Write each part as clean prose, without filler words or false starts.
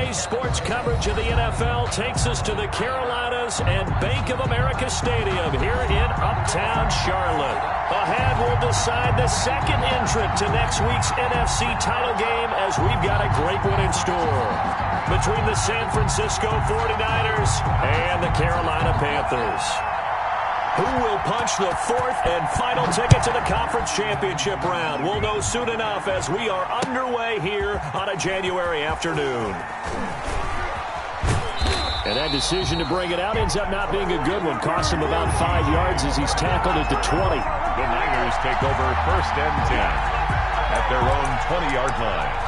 Today's sports coverage of the NFL takes us to the Carolinas and Bank of America Stadium here in Uptown Charlotte. Ahead, we'll decide the second entrant to next week's NFC title game as we've got a great one in store between the San Francisco 49ers and the Carolina Panthers. Who will punch the fourth and final ticket to the conference championship round? We'll know soon enough as we are underway here on a January afternoon. And that decision to bring it out ends up not being a good one. Costs him about 5 yards as he's tackled at the 20. The Niners take over 1st and 10 at their own 20-yard line.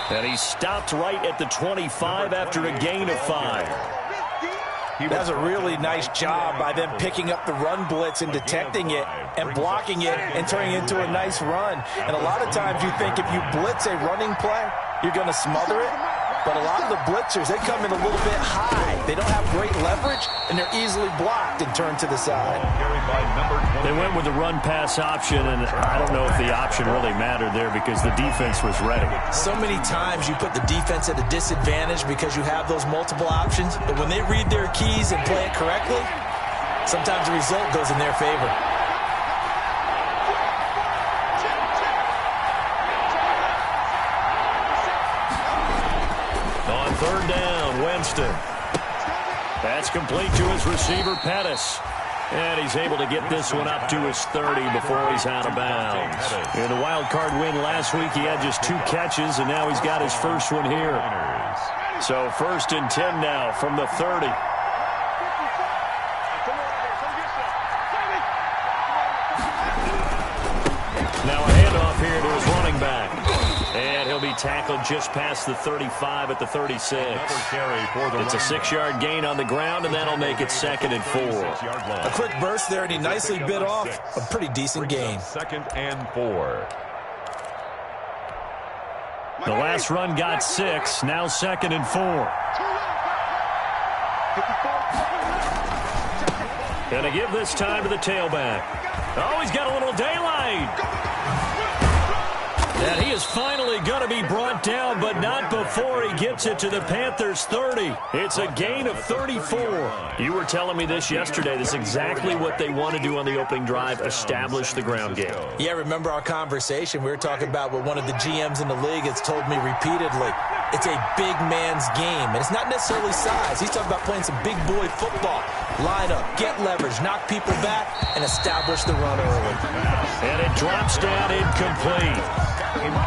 And he stopped right at the 25 after a gain of 5. That's a really nice job by them picking up the run blitz and detecting it and blocking it and turning it into a nice run. And a lot of times you think if you blitz a running play, you're going to smother it. But a lot of the blitzers, they come in a little bit high. They don't have great leverage, and they're easily blocked and turned to the side. They went with the run-pass option, and I don't know if the option really mattered there because the defense was ready. So many times you put the defense at a disadvantage because you have those multiple options. But when they read their keys and play it correctly, sometimes the result goes in their favor. On 3rd down, Winston. That's complete to his receiver, Pettis. And he's able to get this one up to his 30 before he's out of bounds. In the wild card win last week, he had just 2 catches, and now he's got his first one here. So 1st and 10 now from the 30. Now a handoff here to his running back. And he'll be tackled just past the 35 at the 36. It's a 6-yard gain on the ground, and that'll make it 2nd and 4. A quick burst there, and he nicely bit off a pretty decent gain. 2nd and 4. The last run got 6, now 2nd and 4. And to give this time to the tailback. Oh, he's got a little daylight. And he is finally going to be brought down, but not before he gets it to the Panthers' 30. It's a gain of 34. You were telling me this yesterday. This is exactly what they want to do on the opening drive, establish the ground game. Yeah, remember our conversation. We were talking about what one of the GMs in the league has told me repeatedly. It's a big man's game, and it's not necessarily size. He's talking about playing some big boy football. Line up, get leverage, knock people back, and establish the run early. And it drops down incomplete.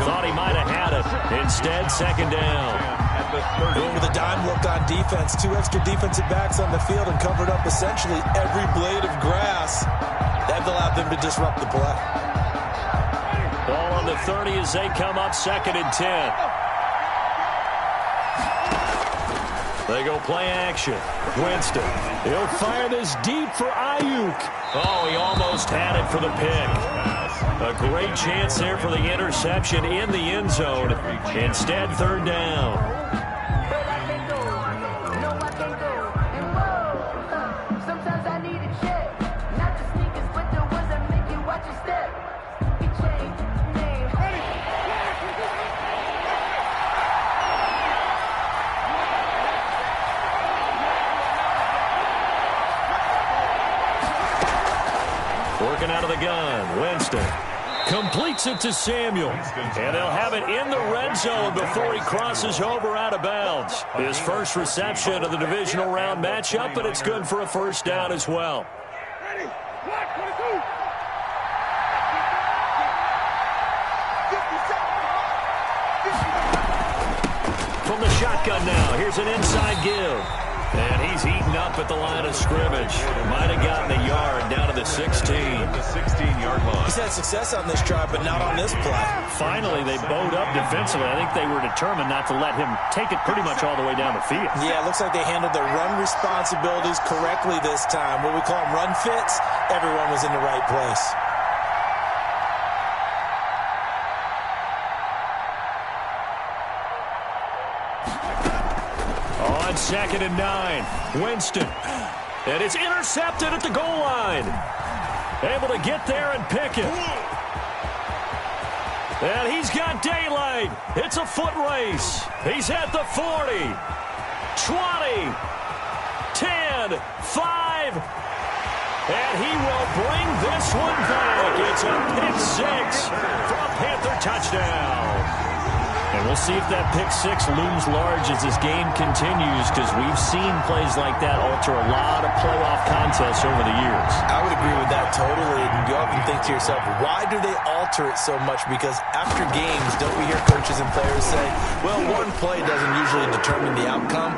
Thought he might have had it. Instead, 2nd down. Going with a dime look on defense. 2 extra defensive backs on the field and covered up essentially every blade of grass. That allowed them to disrupt the play. Ball on the 30 as they come up 2nd and 10. They go play action. Winston. He'll fire this deep for Ayuk. Oh, he almost had it for the pick. A great chance there for the interception in the end zone. Instead, 3rd down. Working out of the gun, Winston. Completes it to Samuel. And they'll have it in the red zone before he crosses over out of bounds. His first reception of the divisional round matchup, but it's good for a 1st down as well. From the shotgun now, here's an inside give. And he's eaten up at the line of scrimmage. Might have gotten a yard down to the 16. The 16-yard line. He's had success on this drive, but not on this play. Finally, they bowed up defensively. I think they were determined not to let him take it pretty much all the way down the field. Yeah, it looks like they handled their run responsibilities correctly this time. What we call them run fits, everyone was in the right place. 2nd and 9. Winston. And it's intercepted at the goal line. Able to get there and pick it. And he's got daylight. It's a foot race. He's at the 40, 20, 10, 5. And he will bring this one back. It's a pick 6 for a Panther touchdown. And we'll see if that pick 6 looms large as this game continues, because we've seen plays like that alter a lot of playoff contests over the years. I would agree with that totally. And you often think to yourself, why do they alter it so much? Because after games, don't we hear coaches and players say, well, one play doesn't usually determine the outcome?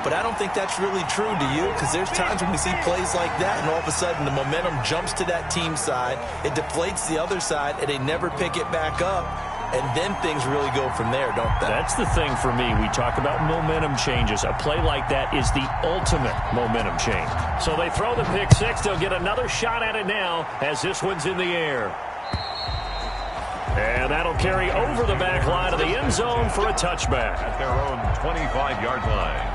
But I don't think that's really true, do you? Because there's times when we see plays like that, and all of a sudden the momentum jumps to that team side, it deflates the other side, and they never pick it back up. And then things really go from there, don't they? That's the thing for me. We talk about momentum changes. A play like that is the ultimate momentum change. So they throw the pick 6. They'll get another shot at it now as this one's in the air. And that'll carry over the back line of the end zone for a touchback. At their own 25-yard line.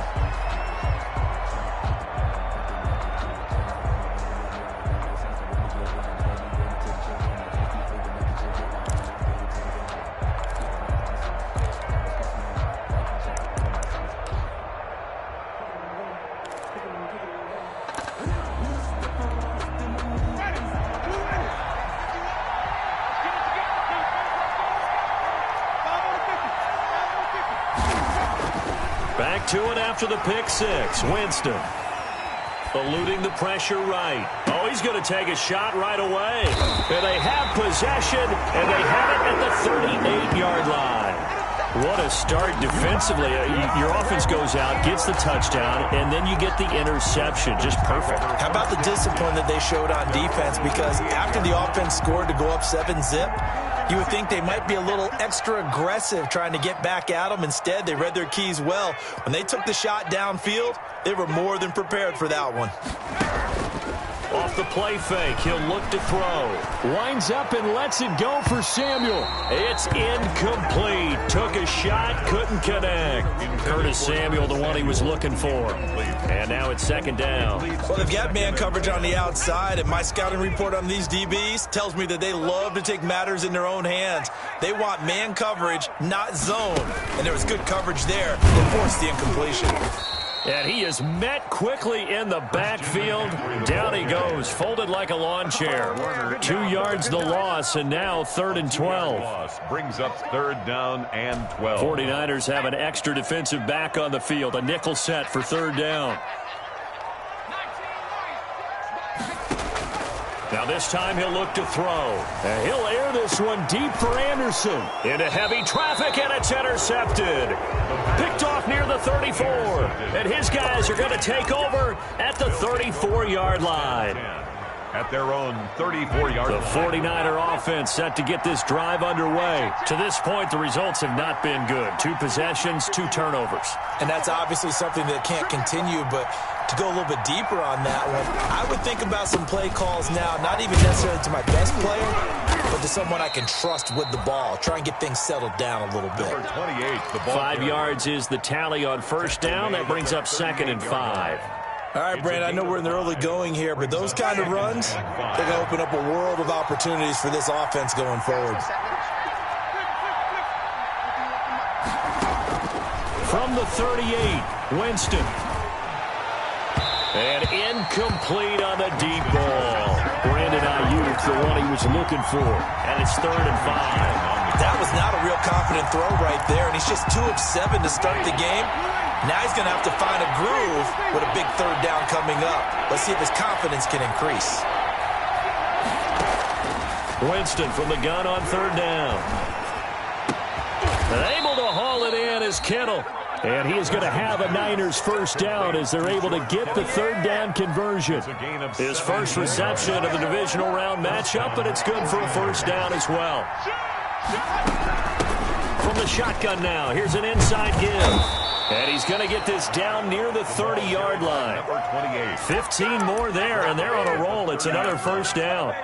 Back to it after the pick 6. Winston eluding the pressure right. Oh, he's going to take a shot right away. And they have possession, and they have it at the 38-yard line. What a start defensively. Your offense goes out, gets the touchdown, and then you get the interception. Just perfect. How about the discipline that they showed on defense? Because after the offense scored to go up 7-zip, you would think they might be a little extra aggressive trying to get back at them. Instead, they read their keys well. When they took the shot downfield, they were more than prepared for that one. Off the play fake, he'll look to throw. Winds up and lets it go for Samuel. It's incomplete. Took a shot, couldn't connect. Curtis Samuel, the one he was looking for. And now it's 2nd down. Well, they've got man coverage on the outside, and my scouting report on these DBs tells me that they love to take matters in their own hands. They want man coverage, not zone. And there was good coverage there that forced the incompletion. And he is met quickly in the backfield. Down he goes, folded like a lawn chair. 2 yards the loss, and now 3rd and 12. Brings up 3rd down and 12. 49ers have an extra defensive back on the field. A nickel set for 3rd down. Now this time he'll look to throw. And he'll air this one deep for Anderson. Into heavy traffic, and it's intercepted. Picked off near the 34. And his guys are going to take over at the 34-yard line. At their own 34-yard line. The 49er offense set to get this drive underway. To this point, the results have not been good. 2 possessions, 2 turnovers. And that's obviously something that can't continue, but to go a little bit deeper on that one, I would think about some play calls now, not even necessarily to my best player, but to someone I can trust with the ball. Try and get things settled down a little bit. Number 28, the ball 5 yards is the tally on 1st down. That brings up 2nd and 5. All right, Brand, I know we're in the early going here, but those kind of runs, they're going to open up a world of opportunities for this offense going forward. From the 38, Winston. And incomplete on the deep ball. Brandon Ayuk, the one he was looking for. And it's 3rd and 5. That was not a real confident throw right there, and he's just 2 of 7 to start the game. Now he's going to have to find a groove with a big 3rd down coming up. Let's see if his confidence can increase. Winston from the gun on 3rd down. And able to haul it in is Kittle. And he is going to have a Niners 1st down as they're able to get the 3rd down conversion. His first reception of the divisional round matchup, but it's good for a 1st down as well. From the shotgun now, here's an inside give. And he's going to get this down near the 30-yard line. 15 more there, and they're on a roll. It's another 1st down.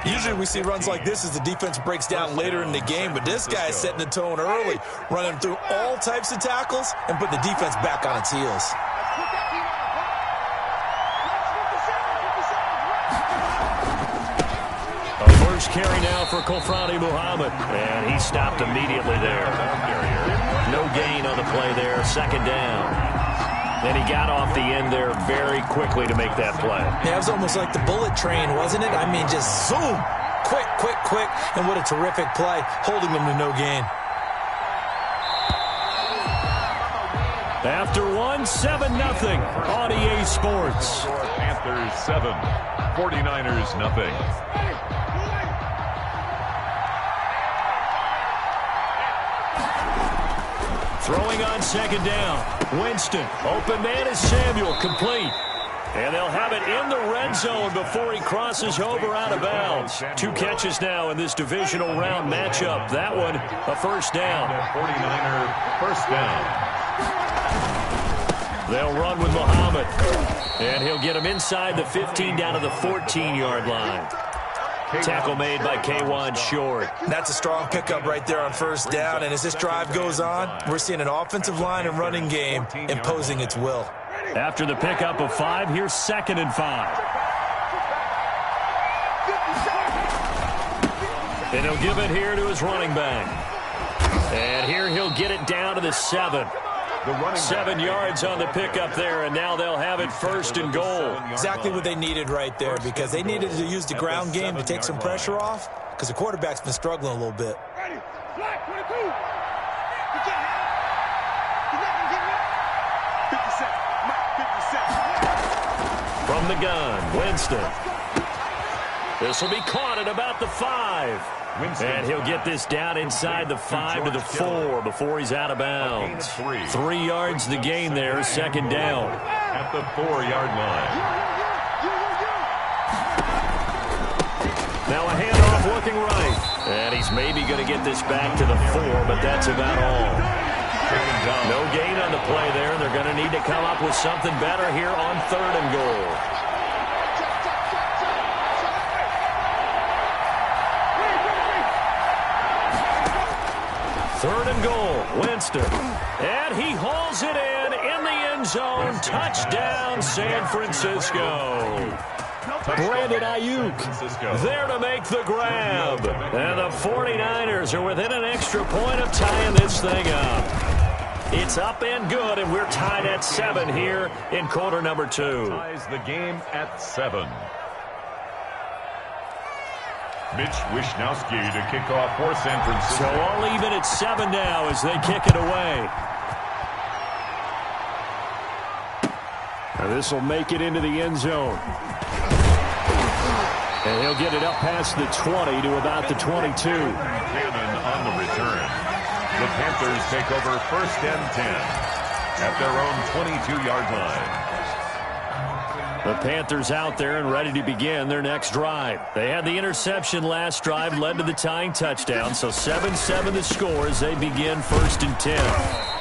Usually we see runs like this as the defense breaks down later in the game, but this guy is setting the tone early, running through all types of tackles and putting the defense back on its heels. A first carry now for Kofrani Muhammad. And he stopped immediately there. No gain on the play there. Second down. And he got off the end there very quickly to make that play. Yeah, it was almost like the bullet train, wasn't it? I mean, just zoom. Quick, quick, quick. And what a terrific play, holding them to no gain. After 7-0 on EA Sports. Panthers 7, 49ers nothing. Throwing on second down. Winston. Open man is Samuel. Complete. And they'll have it in the red zone before he crosses over out of bounds. 2 catches now in this divisional round matchup. That one, a first down. 49er first down. They'll run with Muhammad. And he'll get him inside the 15 down to the 14-yard line. Tackle made by K1 Short. That's a strong pickup right there on first down. And as this drive goes on, we're seeing an offensive line and running game imposing its will. After the pickup of 5, here's 2nd and 5. And he'll give it here to his running back. And here he'll get it down to the 7. 7 yards on the pickup there, and now they'll have it 1st and goal. Exactly what they needed right there, because they needed to use the ground game to take some pressure off, because the quarterback's been struggling a little bit. From the gun, Winston. This will be caught at about the 5. And he'll get this down inside the 5 to the 4 before he's out of bounds. 3 yards the gain there, 2nd down. At the 4-yard line. Now a handoff looking right. And he's maybe going to get this back to the 4, but that's about all. No gain on the play there, and they're going to need to come up with something better here on 3rd and goal. Third and goal, Winston. And he hauls it in the end zone. Touchdown, San Francisco. Brandon Ayuk there to make the grab. And the 49ers are within an extra point of tying this thing up. It's up and good, and we're tied at 7 here in quarter number 2. Ties the game at 7. Mitch Wishnowski to kick off for San Francisco. So all even at 7 now as they kick it away. Now this will make it into the end zone. And he'll get it up past the 20 to about the 22. Cannon on the return. The Panthers take over 1st and 10 at their own 22-yard line. The Panthers out there and ready to begin their next drive. They had the interception last drive, led to the tying touchdown. So 7-7 the score as they begin 1st and 10.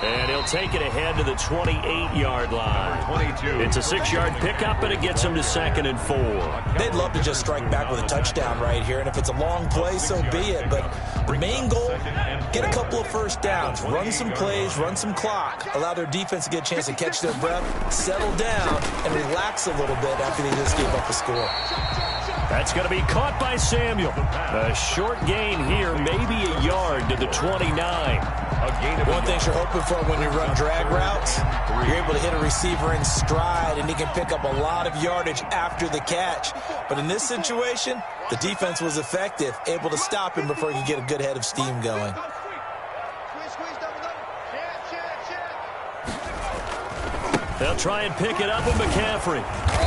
And he'll take it ahead to the 28-yard line. 22. It's a 6-yard pickup, and it gets them to 2nd and 4. They'd love to just strike back with a touchdown right here. And if it's a long play, so be it. But the main goal, get a couple of first downs. Run some plays, run some clock. Allow their defense to get a chance to catch their breath, settle down, and relax a little bit after they just gave up a score. That's going to be caught by Samuel. A short gain here, maybe a yard to the 29. One thing you're hoping for when you run drag routes, you're able to hit a receiver in stride, and he can pick up a lot of yardage after the catch. But in this situation, the defense was effective, able to stop him before he could get a good head of steam going. They'll try and pick it up with McCaffrey.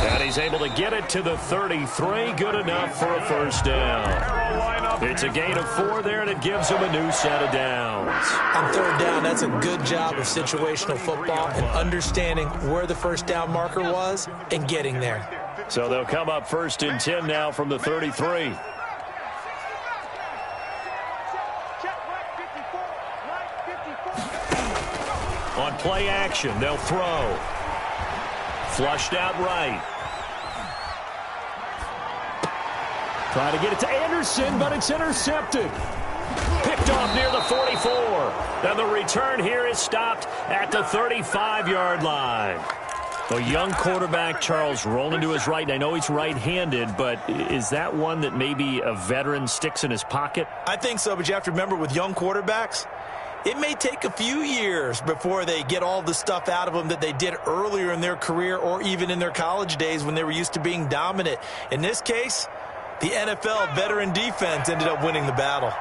And he's able to get it to the 33. Good enough for a first down. It's a gain of 4 there, and it gives them a new set of downs. On 3rd down, that's a good job of situational football and understanding where the first down marker was and getting there. So they'll come up 1st and 10 now from the 33. On play action, they'll throw. Flushed out right. Trying to get it to Anderson, but it's intercepted. Picked off near the 44. And the return here is stopped at the 35-yard line. A young quarterback, Charles, rolling to his right. And I know he's right-handed, but is that one that maybe a veteran sticks in his pocket? I think so, but you have to remember with young quarterbacks, it may take a few years before they get all the stuff out of them that they did earlier in their career or even in their college days when they were used to being dominant. In this case, the NFL veteran defense ended up winning the battle.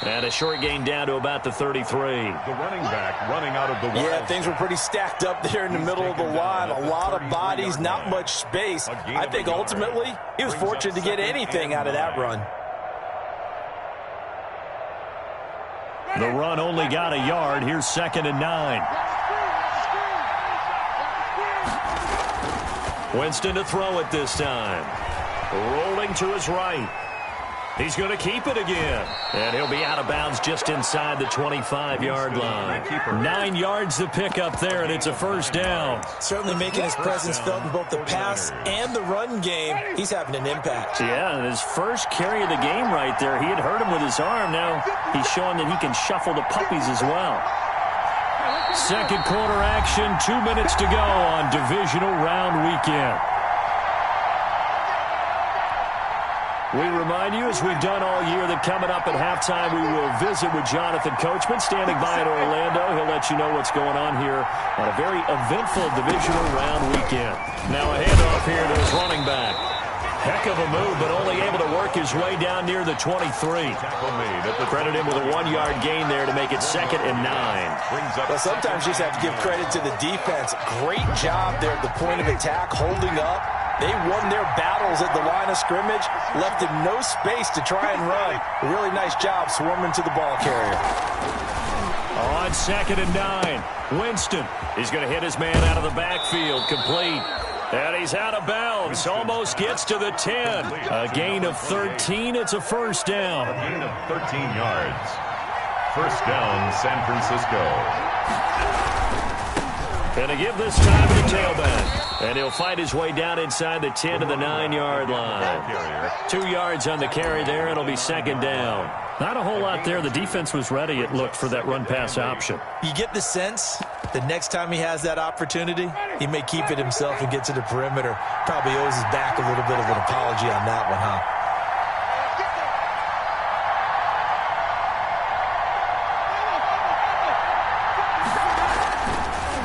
And a short gain down to about the 33. The running back running out of the wide. Yeah, things were pretty stacked up there in the middle of the line. A lot of bodies, not much space. I think ultimately he was fortunate to get anything out of that run. The run only got a yard. Here's 2nd and 9. Winston to throw it this time. Rolling to his right. He's going to keep it again. And he'll be out of bounds just inside the 25-yard line. 9 yards to pick up there, and it's a first down. Certainly making his presence felt in both the pass and the run game. He's having an impact. Yeah, and his first carry of the game right there, he had hurt him with his arm. Now he's showing that he can shuffle the puppies as well. Second quarter action, 2 minutes to go on divisional round weekend. We remind you, as we've done all year, that coming up at halftime, we will visit with Jonathan Coachman, standing by in Orlando. He'll let you know what's going on here on a very eventful divisional round weekend. Now a handoff here to his running back. Heck of a move, but only able to work his way down near the 23. Credit him with a 1-yard gain there to make it 2nd and 9. Well, sometimes you just have to give credit to the defense. Great job there at the point of attack, holding up. They won their battles at the line of scrimmage, left him no space to try and run. A really nice job swarming to the ball carrier. On 2nd and 9, Winston. He's going to hit his man out of the backfield, complete. And he's out of bounds, almost gets to the 10. A gain of 13, it's a first down. A gain of 13 yards. First down, San Francisco. And to give this time to the tailback. And he'll fight his way down inside the 10 to the 9-yard line. 2 yards on the carry there, and it'll be 2nd down. Not a whole lot there. The defense was ready, it looked, for that run-pass option. You get the sense the next time he has that opportunity, he may keep it himself and get to the perimeter. Probably owes his back a little bit of an apology on that one, huh?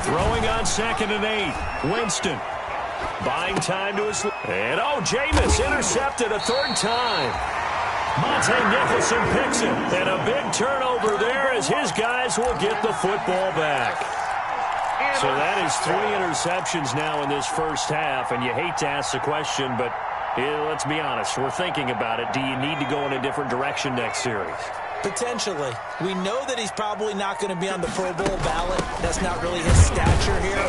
Throwing on 2nd and 8. Winston buying time to his... And, Jameis intercepted a 3rd time. Monte Nicholson picks it. And a big turnover there as his guys will get the football back. So that is 3 interceptions now in this first half. And you hate to ask the question, but let's be honest. We're thinking about it. Do you need to go in a different direction next series? Potentially. We know that he's probably not going to be on the Pro Bowl ballot. That's not really his stature here.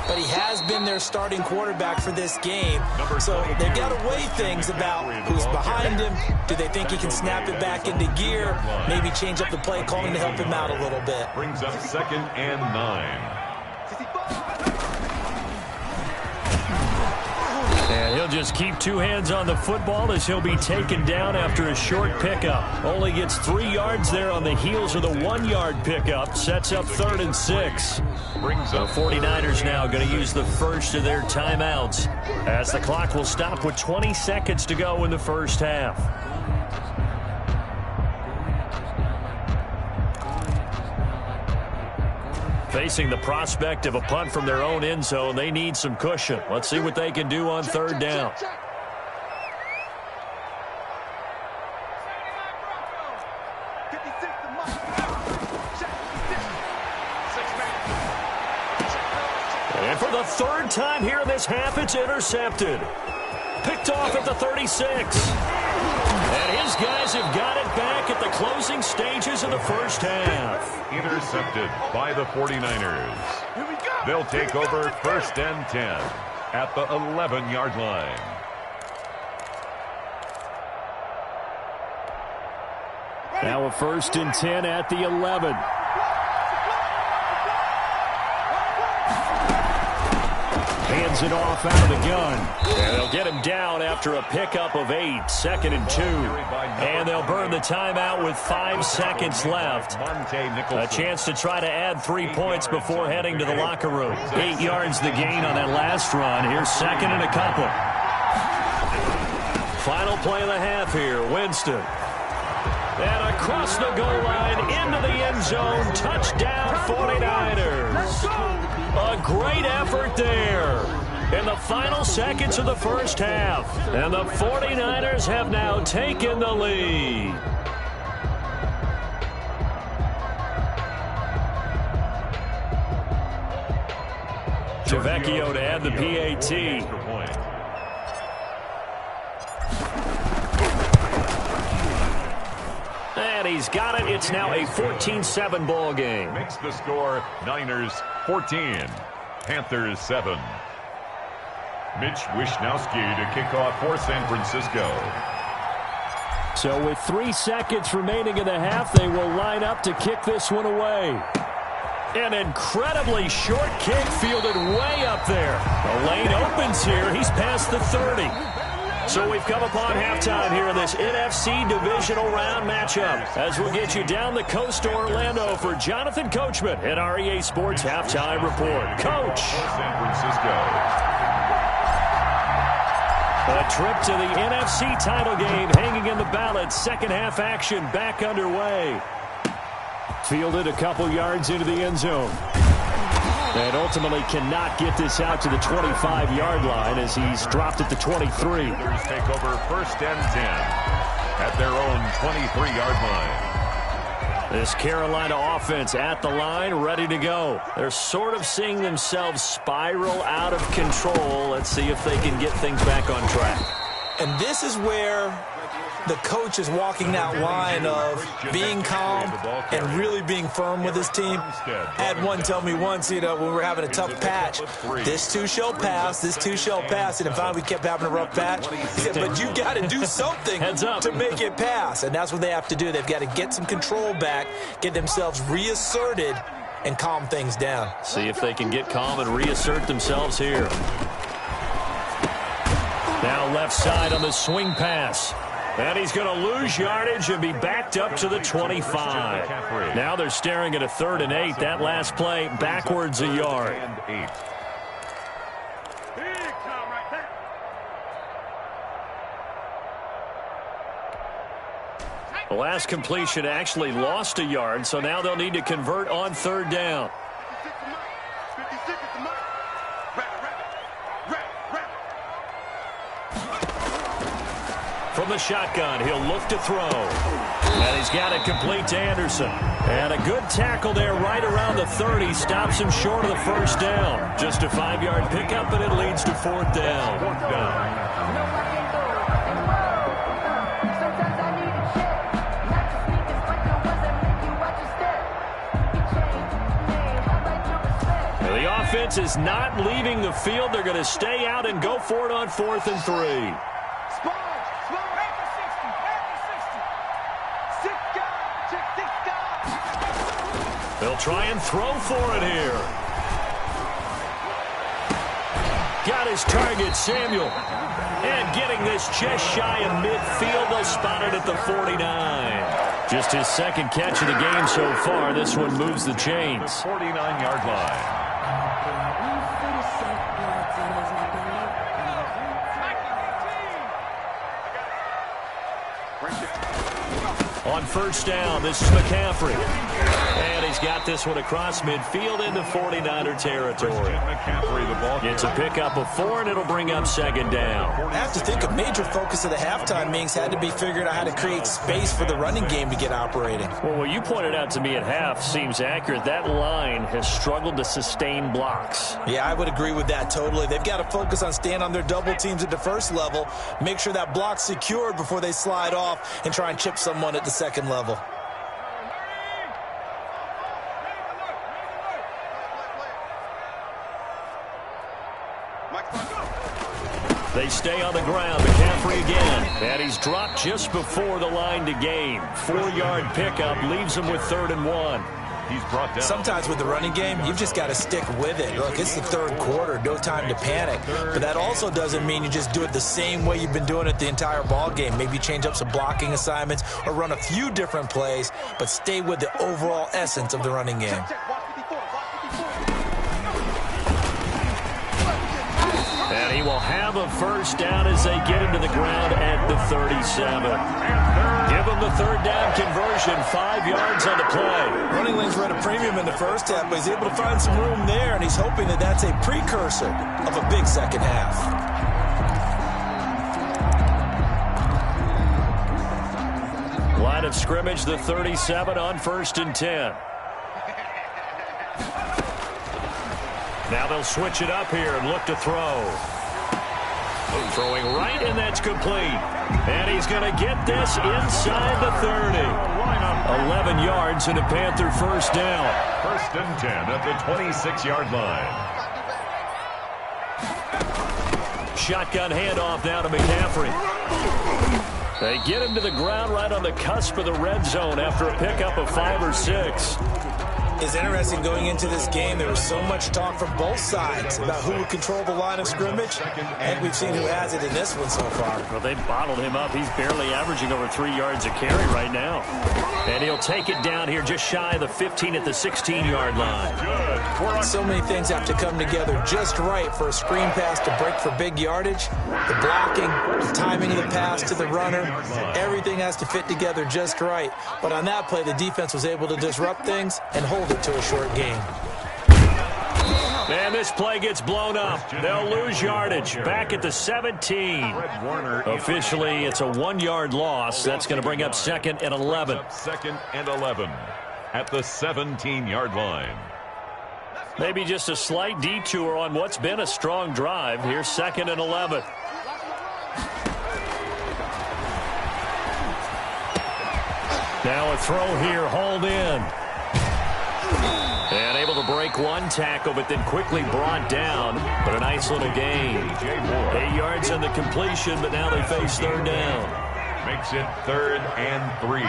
But he has been their starting quarterback for this game. So they've got to weigh things about who's behind him. Do they think he can snap it back into gear? Maybe change up the play calling to help him out a little bit. Brings up 2nd and 9. And he'll just keep 2 hands on the football as he'll be taken down after a short pickup. Only gets 3 yards there on the heels of the 1-yard pickup. Sets up 3rd and 6. The 49ers now going to use the first of their timeouts as the clock will stop with 20 seconds to go in the first half. Facing the prospect of a punt from their own end zone, they need some cushion. Let's see what they can do on 3rd down. And for the 3rd time here in this half, it's intercepted. Picked off at the 36. And his guys have got it back at the closing stages of the first half. Intercepted by the 49ers. They'll take over 1st and 10 at the 11-yard line. Now a 1st and 10 at the 11. hands it off out of the gun. And they'll get him down after a pickup of 8, 2nd and 2. And they'll burn the timeout with 5 seconds left. A chance to try to add 3 points before heading to the locker room. 8 yards the gain on that last run. Here's 2nd and a couple. Final play of the half here. Winston. And across the goal line into the end zone. Touchdown 49ers. A great effort there in the final seconds of the first half. And the 49ers have now taken the lead. Javecchio to add the PAT. And he's got it. It's now a 14-7 ball game. Makes the score Niners 14, Panthers 7. Mitch Wishnowsky to kick off for San Francisco. So with 3 seconds remaining in the half, they will line up to kick this one away. An incredibly short kick fielded way up there. The lane opens here. He's past the 30. So we've come upon halftime here in this NFC divisional round matchup. As we'll get you down the coast to Orlando for Jonathan Coachman at our EA Sports Halftime Report. Coach. San Francisco. A trip to the NFC title game hanging in the balance. Second half action back underway. Fielded a couple yards into the end zone. And ultimately cannot get this out to the 25-yard line as he's dropped at the 23. Panthers take over 1st and 10 at their own 23-yard line. This Carolina offense at the line, ready to go. They're sort of seeing themselves spiral out of control. Let's see if they can get things back on track. And this is where the coach is walking that line of being calm and really being firm with his team. I had one tell me once, when we were having a tough patch, this too shall pass, this too shall pass. And finally we kept having a rough patch. He said, but you got to do something to make it pass. And that's what they have to do. They've got to get some control back, get themselves reasserted, and calm things down. See if they can get calm and reassert themselves here. Now left side on the swing pass. And he's going to lose yardage and be backed up to the 25. Now they're staring at a 3rd and 8. That last play backwards a yard. The last completion actually lost a yard, so now they'll need to convert on 3rd down. From the shotgun, he'll look to throw. And he's got it complete to Anderson. And a good tackle there right around the 30. Stops him short of the 1st down. Just a 5-yard pickup, and it leads to 4th down. 4th down. The offense is not leaving the field. They're going to stay out and go for it on 4th and 3. They'll try and throw for it here. Got his target, Samuel. And getting this just shy of midfield. They'll spot it at the 49. Just his 2nd catch of the game so far. This one moves the chains. 49-yard line. On 1st down, this is McCaffrey. And he's got this one across midfield into 49er territory. It's a pickup of 4, and it'll bring up 2nd down. I have to think a major focus of the halftime meetings had to be figuring out how to create space for the running game to get operating. Well, what you pointed out to me at half seems accurate. That line has struggled to sustain blocks. Yeah, I would agree with that totally. They've got to focus on staying on their double teams at the 1st level, make sure that block's secured before they slide off and try and chip someone at the 2nd level. They stay on the ground. McCaffrey again. And he's dropped just before the line to gain. 4-yard pickup leaves him with 3rd and 1. He's brought down. Sometimes with the running game, you've just got to stick with it. Look, it's the third quarter, no time to panic. But that also doesn't mean you just do it the same way you've been doing it the entire ball game. Maybe change up some blocking assignments or run a few different plays, but stay with the overall essence of the running game. And he will have a first down as they get him to the ground at the 37. Give him the third down conversion, 5 yards on the play. Running lanes were at a premium in the first half, but he's able to find some room there, and he's hoping that that's a precursor of a big second half. Line of scrimmage, the 37 on 1st and 10. Now they'll switch it up here and look to throw. Throwing right, and that's complete. And he's going to get this inside the 30. 11 yards and a Panther first down. 1st and 10 at the 26-yard line. Shotgun handoff now to McCaffrey. They get him to the ground right on the cusp of the red zone after a pickup of 5 or 6. It's interesting going into this game. There was so much talk from both sides about who would control the line of scrimmage, and we've seen who has it in this one so far. Well, they bottled him up. He's barely averaging over 3 yards a carry right now. And he'll take it down here just shy of the 15 at the 16-yard line. So many things have to come together just right for a screen pass to break for big yardage. The blocking, the timing of the pass to the runner, everything has to fit together just right. But on that play, the defense was able to disrupt things and hold it to a short game. And this play gets blown up. They'll lose yardage. Back at the 17. Officially, it's a 1-yard loss. That's going to bring up 2nd and 11. 2nd and 11 at the 17-yard line. Maybe just a slight detour on what's been a strong drive. Here's 2nd and 11. Now a throw here, hauled in. And able to break one tackle, but then quickly brought down. But a nice little gain. 8 yards on the completion, but now they face 3rd down. Makes it 3rd and 3.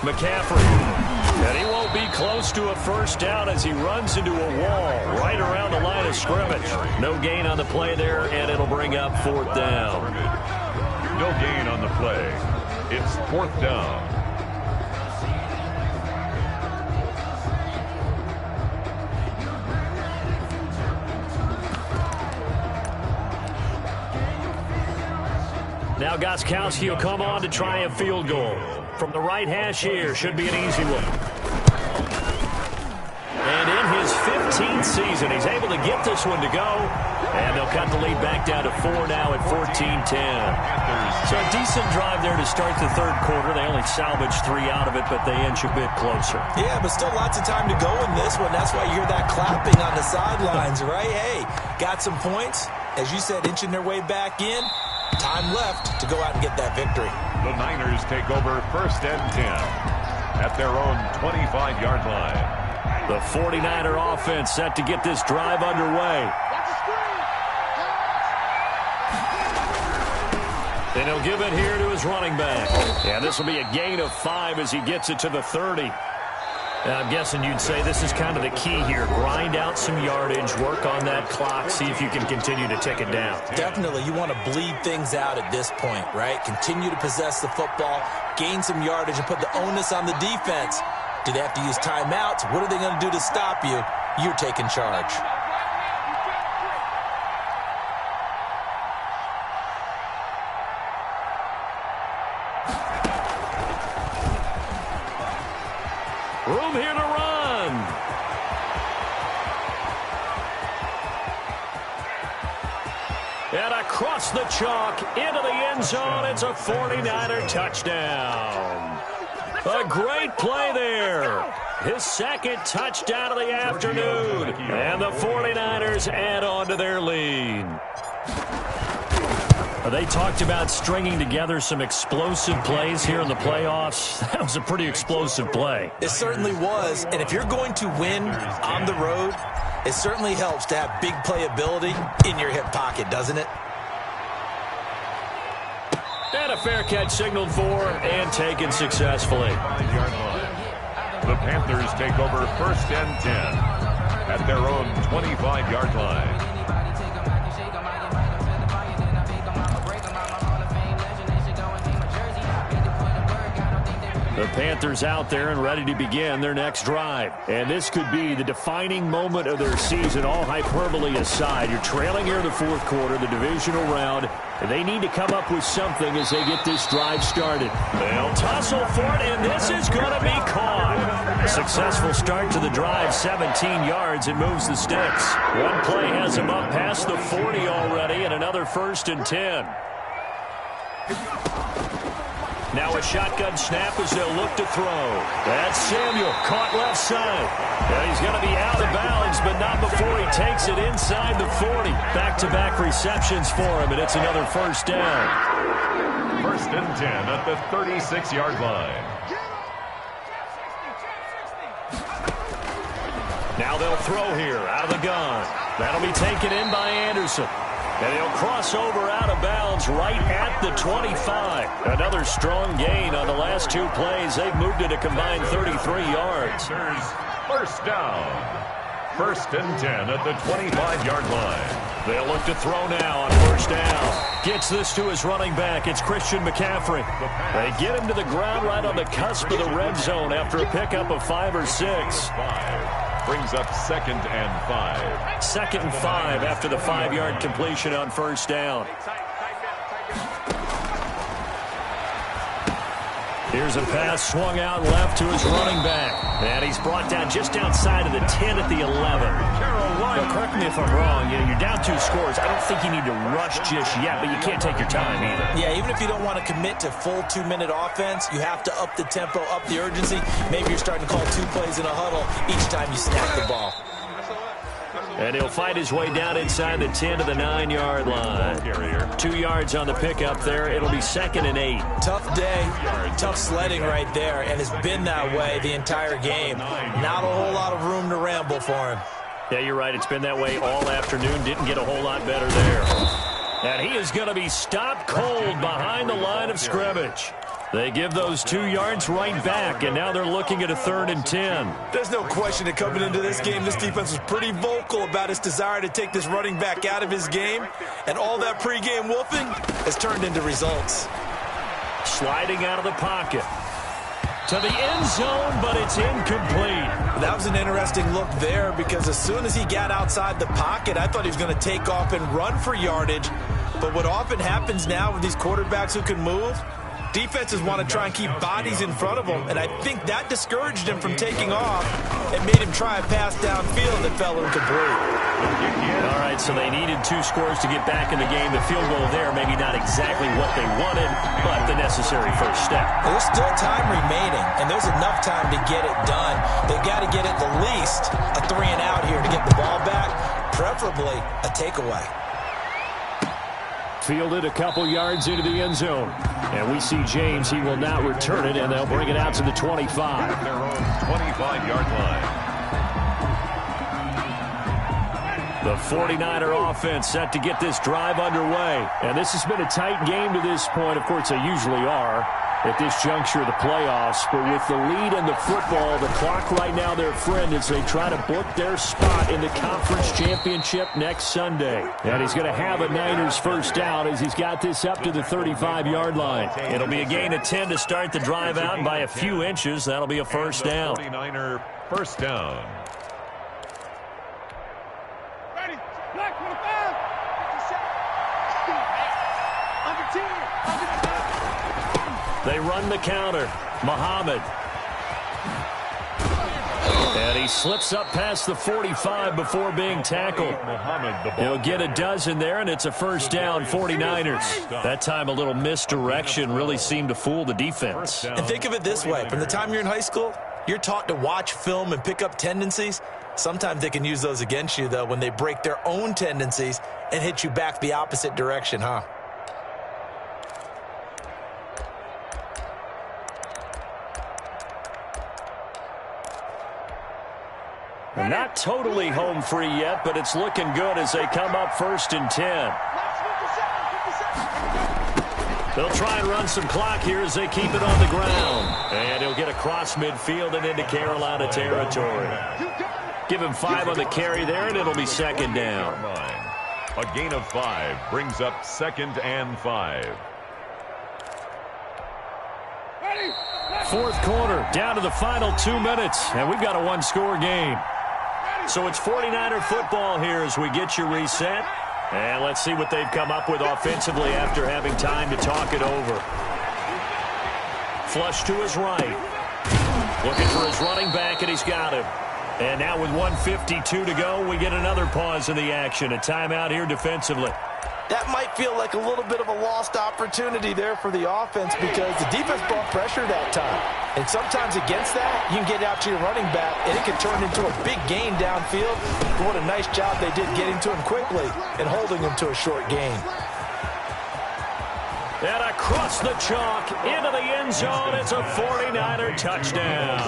McCaffrey. And he won't be close to a first down as he runs into a wall right around the line of scrimmage. No gain on the play there, and it'll bring up 4th down. No gain on the play. It's 4th down. Now Gostkowski will come on to try a field goal. From the right hash here, should be an easy one. And in his 15th season, he's able to get this one to go. And they'll cut the lead back down to 4 now at 14-10. So a decent drive there to start the 3rd quarter. They only salvaged 3 out of it, but they inch a bit closer. Yeah, but still lots of time to go in this one. That's why you hear that clapping on the sidelines, right? Hey, got some points. As you said, inching their way back in. Time left to go out and get that victory. The Niners take over 1st and 10 at their own 25-yard line. The 49er offense set to get this drive underway. And he'll give it here to his running back. And this will be a gain of 5 as he gets it to the 30. And I'm guessing you'd say this is kind of the key here. Grind out some yardage, work on that clock, see if you can continue to tick it down. Definitely. You want to bleed things out at this point, right? Continue to possess the football, gain some yardage, and put the onus on the defense. Do they have to use timeouts? What are they going to do to stop you? You're taking charge. Room here to run. And across the chalk, into the end zone, it's a 49er touchdown. A great play there. His 2nd touchdown of the afternoon. And the 49ers add on to their lead. They talked about stringing together some explosive plays here in the playoffs. That was a pretty explosive play. It certainly was. And if you're going to win on the road, it certainly helps to have big playability in your hip pocket, doesn't it? And a fair catch signaled for and taken successfully. The Panthers take over 1st and 10 at their own 25-yard line. The Panthers out there and ready to begin their next drive. And this could be the defining moment of their season, all hyperbole aside. You're trailing here in the fourth quarter, the divisional round, and they need to come up with something as they get this drive started. They'll tussle for it, and this is going to be caught. A successful start to the drive, 17 yards, and moves the sticks. One play has them up past the 40 already, and another 1st and 10. Now a shotgun snap as they'll look to throw. That's Samuel, caught left side. And he's going to be out of bounds, but not before he takes it inside the 40. Back-to-back receptions for him, and it's another 1st down. 1st and 10 at the 36-yard line. Now they'll throw here out of the gun. That'll be taken in by Anderson. And he'll cross over out of bounds right at the 25. Another strong gain on the last 2 plays. They've moved it a combined 33 yards. 1st down. 1st and 10 at the 25-yard line. They'll look to throw now on 1st down. Gets this to his running back. It's Christian McCaffrey. They get him to the ground right on the cusp of the red zone after a pickup of 5 or 6. Brings up 2nd and 5. 2nd and 5 after the 5-yard completion on 1st down. Here's a pass swung out left to his running back. And he's brought down just outside of the 10 at the 11. Well, correct me if I'm wrong. You're down 2 scores. I don't think you need to rush just yet, but you can't take your time either. Yeah, even if you don't want to commit to full 2-minute offense, you have to up the tempo, up the urgency. Maybe you're starting to call 2 plays in a huddle each time you snap the ball. And he'll fight his way down inside the 10 to the 9-yard line. 2 yards on the pickup there. It'll be 2nd and 8. Tough day, tough sledding right there, and it's been that way the entire game. Not a whole lot of room to ramble for him. Yeah, you're right. It's been that way all afternoon. Didn't get a whole lot better there. And he is going to be stopped cold behind the line of scrimmage. They give those 2 yards right back, and now they're looking at a 3rd and 10. There's no question that coming into this game, this defense was pretty vocal about its desire to take this running back out of his game, and all that pregame wolfing has turned into results. Sliding out of the pocket to the end zone, but it's incomplete. That was an interesting look there because as soon as he got outside the pocket, I thought he was going to take off and run for yardage. But what often happens now with these quarterbacks who can move, defenses want to try and keep bodies in front of them, and I think that discouraged him from taking off and made him try a pass downfield that fell incomplete. All right, so they needed 2 scores to get back in the game. The field goal there, maybe not exactly what they wanted, but the necessary first step. There's still time remaining, and there's enough time to get it done. They've got to get at the least a 3 and out here to get the ball back, preferably a takeaway. Fielded a couple yards into the end zone. And we see James. He will not return it, and they'll bring it out to the 25. Their own 25-yard line. The 49er offense set to get this drive underway. And this has been a tight game to this point. Of course, they usually are at this juncture of the playoffs. But with the lead in the football, the clock right now their friend as they try to book their spot in the conference championship next Sunday. And he's going to have a Niners first down as he's got this up to the 35-yard line. It'll be a gain of 10 to start the drive out, and by a few inches, that'll be a first down. 49er first down. Ready, black 25, 57, under 10, They run the counter. Muhammad. And he slips up past the 45 before being tackled. He'll get a dozen there, and it's a first down, 49ers. That time a little misdirection really seemed to fool the defense. And think of it this way. From the time you're in high school, you're taught to watch film and pick up tendencies. Sometimes they can use those against you, though, when they break their own tendencies and hit you back the opposite direction, huh? Not totally home free yet, but it's looking good as they come up 1st and 10. They'll try and run some clock here as they keep it on the ground. And he'll get across midfield and into Carolina territory. Give him 5 on the carry there, and it'll be second down. A gain of 5 brings up 2nd and 5. Fourth quarter, down to the final 2 minutes, and we've got a one-score game. So it's 49er football here as we get you reset. And let's see what they've come up with offensively after having time to talk it over. Flush to his right. Looking for his running back, and he's got him. And now with 1:52 to go, we get another pause in the action. A timeout here defensively. That might feel like a little bit of a lost opportunity there for the offense because the defense brought pressure that time. And sometimes against that, you can get out to your running back, and it can turn into a big gain downfield. But what a nice job they did getting to him quickly and holding him to a short gain. And across the chalk, into the end zone, it's a 49er touchdown.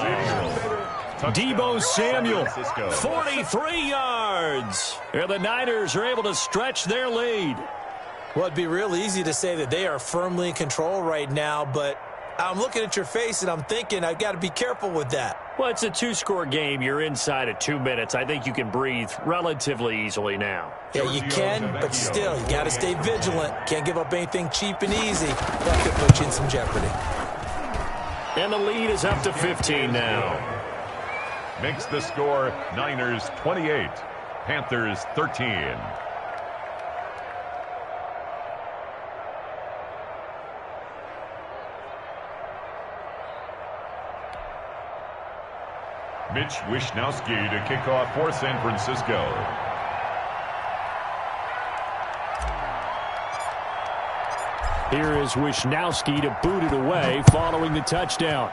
Deebo Samuel, 43 yards. And the Niners are able to stretch their lead. Well, it'd be real easy to say that they are firmly in control right now, but I'm looking at your face and I'm thinking I've got to be careful with that. Well, it's a 2-score game. You're inside of 2 minutes. I think you can breathe relatively easily now. Yeah, you can, but still, you got to stay vigilant. Can't give up anything cheap and easy. That could put you in some jeopardy. And the lead is up to 15 now. Makes the score Niners 28, Panthers 13. Mitch Wishnowsky to kick off for San Francisco. Here is Wishnowsky to boot it away following the touchdown.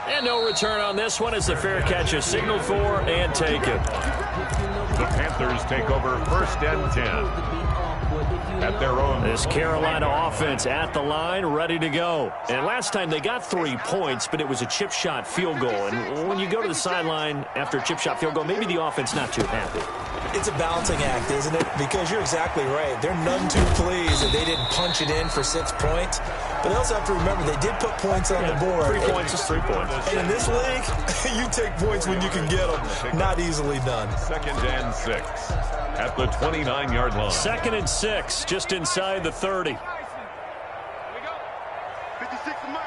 And no return on this one as the fair catch is signaled for and taken. The Panthers take over 1st and 10. At their own. This Carolina offense at the line, ready to go. And last time they got 3 points, but it was a chip shot field goal. And when you go to the sideline after a chip shot field goal, maybe the offense not too happy. It's a balancing act, isn't it? Because you're exactly right. They're none too pleased that they didn't punch it in for 6 points. But they also have to remember they did put points on the board. 3 points is 3 points. And in this league, you take points when you can get them. Not easily done. 2nd and 6 at the 29-yard line. 2nd and 6, just inside the 30. Here we go. 56 to Mike.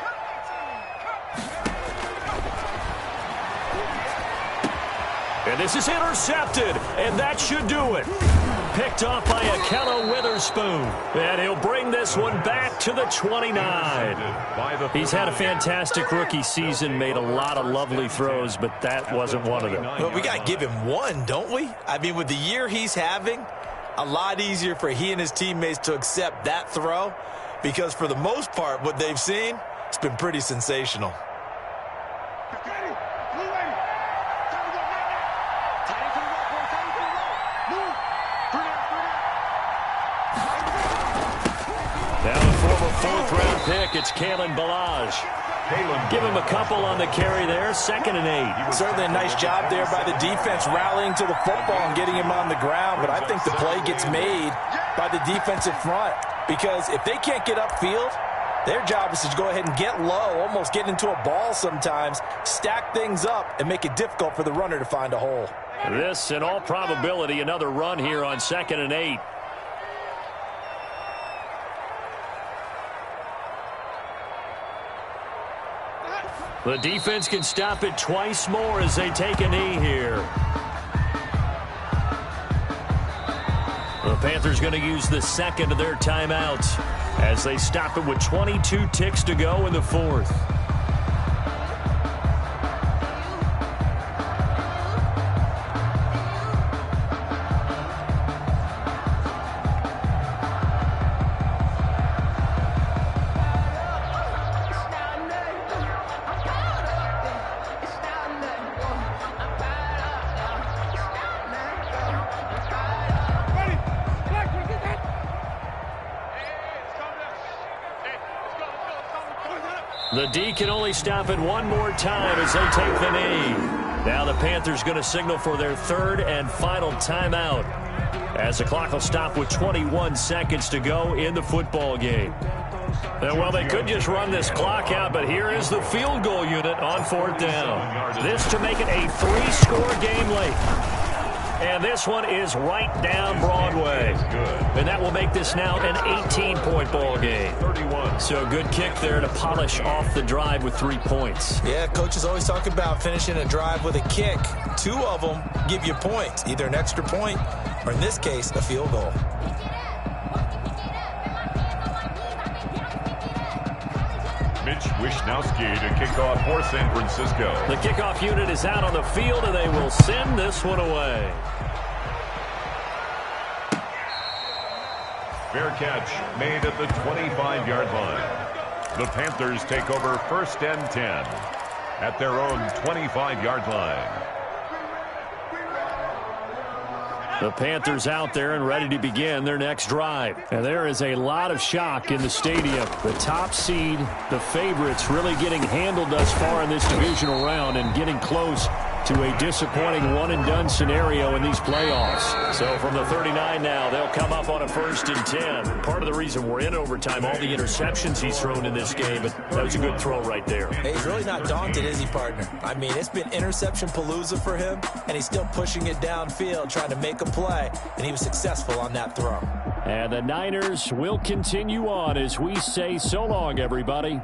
And this is intercepted, and that should do it. Picked off by Akello Witherspoon. And he'll bring this one back to the 29. He's had a fantastic rookie season, made a lot of lovely throws, but that wasn't one of them. Well, we got to give him one, don't we? I mean, with the year he's having, a lot easier for he and his teammates to accept that throw because for the most part, what they've seen, it's been pretty sensational. Fourth-round pick, it's Kalen Ballage. Give him a couple on the carry there, 2nd and 8. Certainly a nice job there by the defense rallying to the football and getting him on the ground, but I think the play gets made by the defensive front because if they can't get upfield, their job is to go ahead and get low, almost get into a ball sometimes, stack things up, and make it difficult for the runner to find a hole. This, in all probability, another run here on 2nd and 8. The defense can stop it twice more as they take a knee here. The Panthers going to use the 2nd of their timeouts as they stop it with 22 ticks to go in the 4th. The D can only stop it one more time as they take the knee. Now the Panthers going to signal for their 3rd and final timeout as the clock will stop with 21 seconds to go in the football game. Well, they could just run this clock out, but here is the field goal unit on 4th down. This to make it a 3-score game late. And this one is right down Broadway. And that will make this now an 18-point ball game. So good kick there to polish off the drive with 3 points. Yeah, coaches always talk about finishing a drive with a kick. 2 of them give you points, either an extra point or, in this case, a field goal. Mitch Wishnowsky to kick off for San Francisco. The kickoff unit is out on the field, and they will send this one away. Fair catch made at the 25-yard line. The Panthers take over 1st and 10 at their own 25-yard line. The Panthers out there and ready to begin their next drive. And there is a lot of shock in the stadium. The top seed, the favorites, really getting handled thus far in this divisional round and getting close to a disappointing one-and-done scenario in these playoffs. So from the 39 now, they'll come up on a 1st and 10. Part of the reason we're in overtime, all the interceptions he's thrown in this game, but that was a good throw right there. Hey, he's really not daunted, is he, partner? I mean, it's been interception palooza for him, and he's still pushing it downfield, trying to make a play, and he was successful on that throw. And the Niners will continue on as we say so long, everybody.